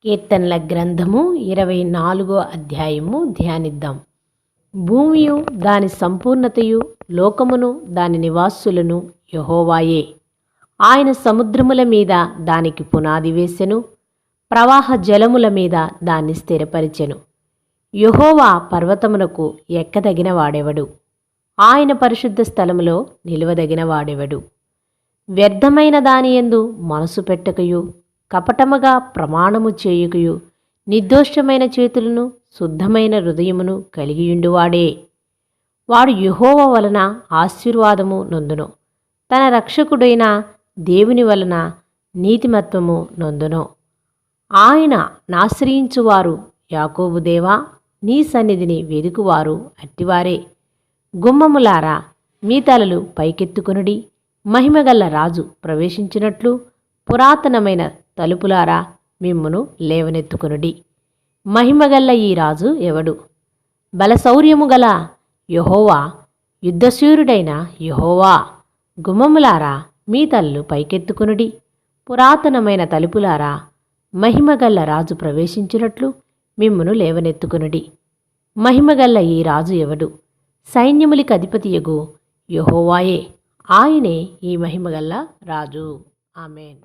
కీర్తనల గ్రంథము 24 అధ్యాయము ధ్యానిద్దాం. భూమియు దాని సంపూర్ణతయు లోకమును దాని నివాసులను యెహోవాయే. ఆయన సముద్రముల మీద దానికి పునాది వేసెను, ప్రవాహ జలముల మీద దాన్ని స్థిరపరిచెను. యెహోవా పర్వతమునకు ఎక్కదగిన వాడెవడు? ఆయన పరిశుద్ధ స్థలములో నిలువదగిన వాడెవడు? వ్యర్థమైన దానియందు మనసు పెట్టకయు, కపటముగా ప్రమాణము చేయుకయు, నిర్దోషమైన చేతులను శుద్ధమైన హృదయమును కలిగియుండువాడే. వాడు యెహోవా వలన ఆశీర్వాదము నొందును, తన రక్షకుడైన దేవుని వలన నీతిమత్వము నొందును. ఆయన నాశ్రయించువారు యాకోబు దేవా, నీ సన్నిధిని వెదుకువారు అట్టివారే. గుమ్మములారా, మీ తలలు పైకెత్తుకొనుడి, మహిమగల్ల రాజు ప్రవేశించినట్లు పురాతనమైన తలుపులారా, మిమ్మును లేవనెత్తుకొనుడి. మహిమగల్ల ఈ రాజు ఎవడు? బలశౌర్యము గల యెహోవా, యుద్ధశూరుడైన యెహోవా. గుమ్మములారా, మీ తలలు పైకెత్తుకొనుడి, పురాతనమైన తలుపులారా, మహిమగల్ల రాజు ప్రవేశించినట్లు మిమ్మును లేవనెత్తుకొనుడి. మహిమగల్ల ఈ రాజు ఎవడు? సైన్యములకు అధిపతియగు యెహోవాయే. ఆయనే ఈ మహిమగల్ల రాజు. ఆమేన్.